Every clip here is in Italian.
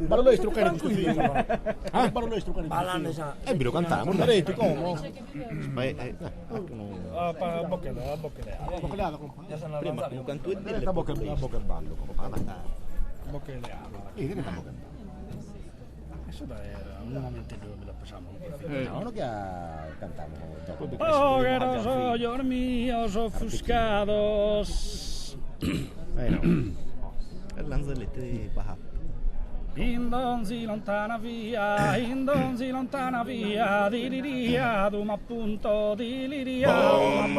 Baru lo istrucare di questo film. Baru lo istrucare di Balando questo sa. Bilo cantiamo. film. Detto come? Bocca Bocca Prima un canto e Diretta a bocca e ballo. bocca le amo. Diretta a bocca e ballo. Questo era un momento dove la pasamos. Uno che cantamos dopo. Pógeros hoyos míos ofuscados. L'anzolette di Baha. Indonzi lontana via, di liria, dum appunto di liria, dum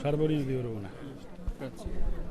Sarborino di Verona. Grazie.